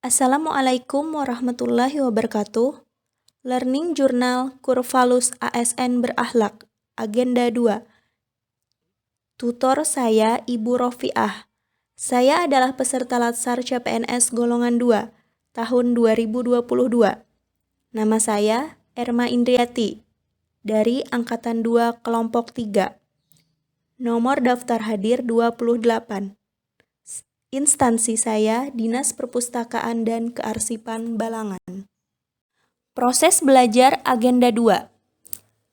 Assalamualaikum warahmatullahi wabarakatuh. Learning Journal Kurvalus ASN Berakhlak, Agenda 2. Tutor saya Ibu Rofiah. Saya adalah peserta Latsar CPNS golongan 2, tahun 2022. Nama saya Erma Indriati, dari Angkatan 2 Kelompok 3. Nomor daftar hadir 28. Instansi saya Dinas Perpustakaan dan Kearsipan Balangan. Proses belajar Agenda 2.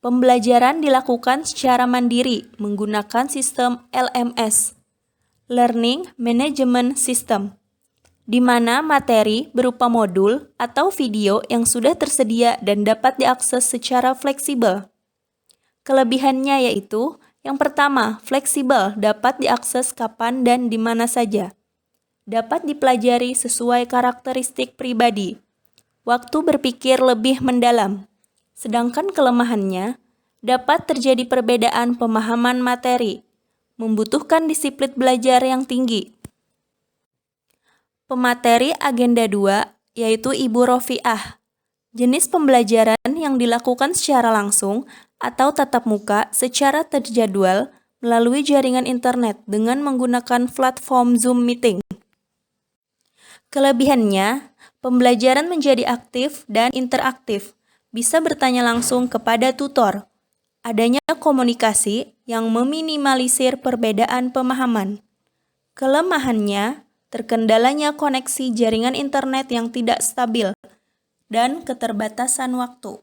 Pembelajaran dilakukan secara mandiri menggunakan sistem LMS, Learning Management System, di mana materi berupa modul atau video yang sudah tersedia dan dapat diakses secara fleksibel. Kelebihannya yaitu, yang pertama, fleksibel, dapat diakses kapan dan di mana saja. Dapat dipelajari sesuai karakteristik pribadi. Waktu berpikir lebih mendalam. Sedangkan kelemahannya, dapat terjadi perbedaan pemahaman materi, membutuhkan disiplin belajar yang tinggi. Pemateri Agenda 2 yaitu Ibu Rofiah. Jenis pembelajaran yang dilakukan secara langsung atau tatap muka secara terjadwal melalui jaringan internet dengan menggunakan platform Zoom Meeting. Kelebihannya, pembelajaran menjadi aktif dan interaktif, bisa bertanya langsung kepada tutor. Adanya komunikasi yang meminimalisir perbedaan pemahaman. Kelemahannya, terkendalanya koneksi jaringan internet yang tidak stabil dan keterbatasan waktu.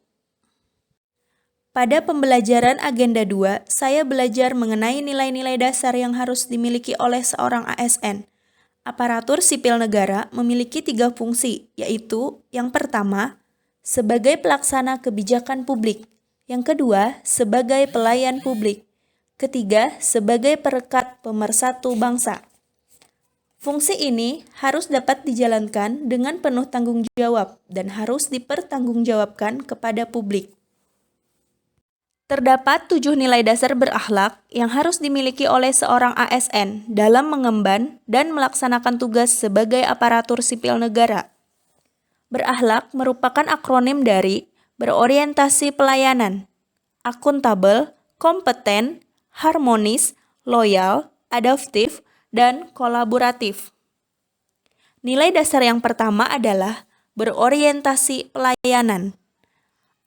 Pada pembelajaran Agenda 2, saya belajar mengenai nilai-nilai dasar yang harus dimiliki oleh seorang ASN. Aparatur sipil negara memiliki 3 fungsi, yaitu yang pertama, sebagai pelaksana kebijakan publik, yang kedua, sebagai pelayan publik, ketiga, sebagai perekat pemersatu bangsa. Fungsi ini harus dapat dijalankan dengan penuh tanggung jawab dan harus dipertanggungjawabkan kepada publik. Terdapat 7 nilai dasar berakhlak yang harus dimiliki oleh seorang ASN dalam mengemban dan melaksanakan tugas sebagai aparatur sipil negara. Berakhlak merupakan akronim dari berorientasi pelayanan, akuntabel, kompeten, harmonis, loyal, adaptif, dan kolaboratif. Nilai dasar yang pertama adalah berorientasi pelayanan.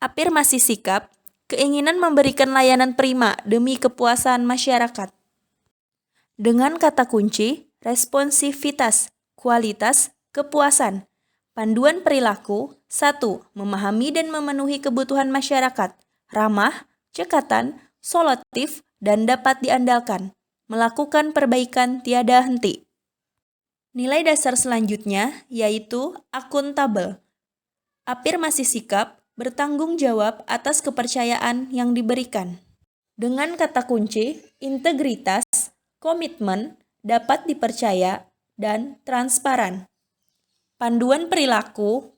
Afirmasi sikap, keinginan memberikan layanan prima demi kepuasan masyarakat. Dengan kata kunci, responsivitas, kualitas, kepuasan. Panduan perilaku, 1. Memahami dan memenuhi kebutuhan masyarakat, ramah, cekatan, solutif, dan dapat diandalkan. Melakukan perbaikan tiada henti. Nilai dasar selanjutnya yaitu akuntabel. Afirmasi sikap, bertanggung jawab atas kepercayaan yang diberikan. Dengan kata kunci, integritas, komitmen, dapat dipercaya, dan transparan. Panduan perilaku,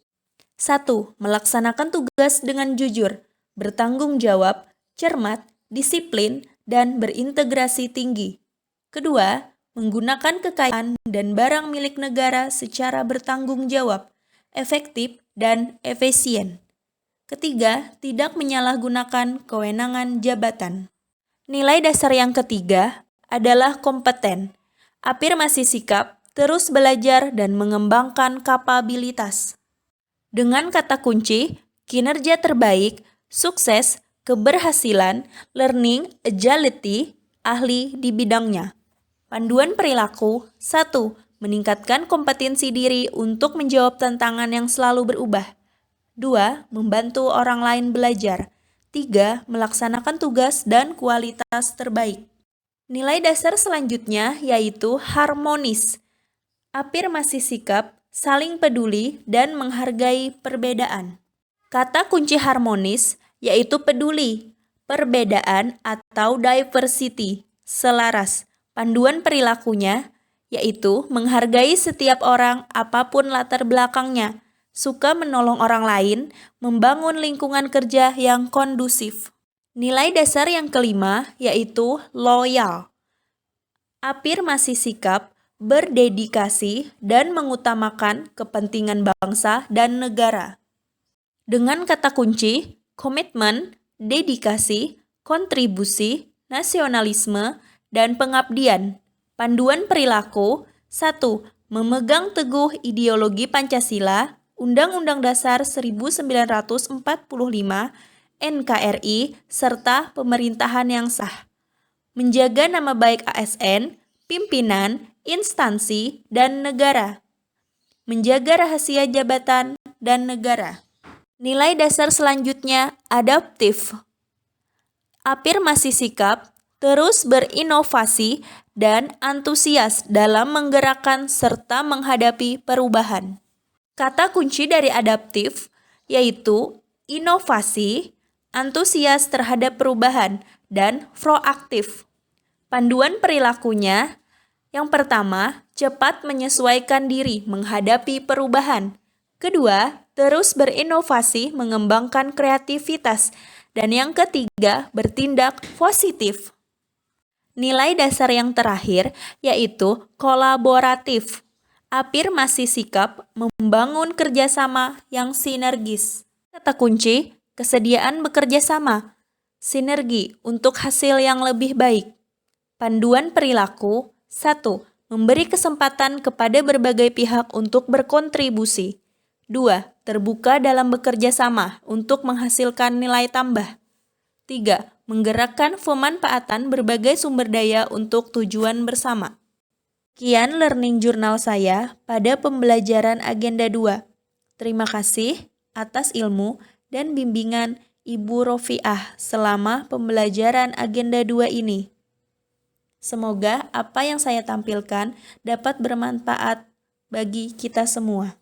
1. Melaksanakan tugas dengan jujur, bertanggung jawab, cermat, disiplin, dan berintegrasi tinggi. Kedua, menggunakan kekayaan dan barang milik negara secara bertanggung jawab, efektif, dan efisien. Ketiga, tidak menyalahgunakan kewenangan jabatan. Nilai dasar yang ketiga adalah kompeten. Afirmasi sikap, terus belajar dan mengembangkan kapabilitas. Dengan kata kunci, kinerja terbaik, sukses, keberhasilan, learning, agility, ahli di bidangnya. Panduan perilaku, 1. Meningkatkan kompetensi diri untuk menjawab tantangan yang selalu berubah. 2. Membantu orang lain belajar. 3. Melaksanakan tugas dan kualitas terbaik. Nilai dasar selanjutnya yaitu harmonis. Afirmasi sikap, saling peduli dan menghargai perbedaan. Kata kunci harmonis yaitu peduli, perbedaan atau diversity, selaras. Panduan perilakunya yaitu menghargai setiap orang apapun latar belakangnya, suka menolong orang lain, membangun lingkungan kerja yang kondusif. Nilai dasar yang kelima yaitu loyal. Afirmasi sikap, berdedikasi, dan mengutamakan kepentingan bangsa dan negara. Dengan kata kunci, komitmen, dedikasi, kontribusi, nasionalisme, dan pengabdian. Panduan perilaku 1. Memegang teguh ideologi Pancasila, Undang-Undang Dasar 1945, NKRI, serta pemerintahan yang sah. Menjaga nama baik ASN, pimpinan, instansi, dan negara. Menjaga rahasia jabatan dan negara. Nilai dasar selanjutnya adaptif. Afirmasi sikap, terus berinovasi, dan antusias dalam menggerakkan serta menghadapi perubahan. Kata kunci dari adaptif yaitu inovasi, antusias terhadap perubahan, dan proaktif. Panduan perilakunya, yang pertama, cepat menyesuaikan diri menghadapi perubahan. Kedua, terus berinovasi mengembangkan kreativitas. Dan yang ketiga, bertindak positif. Nilai dasar yang terakhir yaitu kolaboratif. Afirmasi sikap membangun kerjasama yang sinergis. Kata kunci, kesediaan bekerja sama, sinergi untuk hasil yang lebih baik. Panduan perilaku 1. Memberi kesempatan kepada berbagai pihak untuk berkontribusi. 2. Terbuka dalam bekerja sama untuk menghasilkan nilai tambah. 3. Menggerakkan pemanfaatan berbagai sumber daya untuk tujuan bersama. Sekian learning journal saya pada pembelajaran agenda 2. Terima kasih atas ilmu dan bimbingan Ibu Rofiah selama pembelajaran agenda 2 ini. Semoga apa yang saya tampilkan dapat bermanfaat bagi kita semua.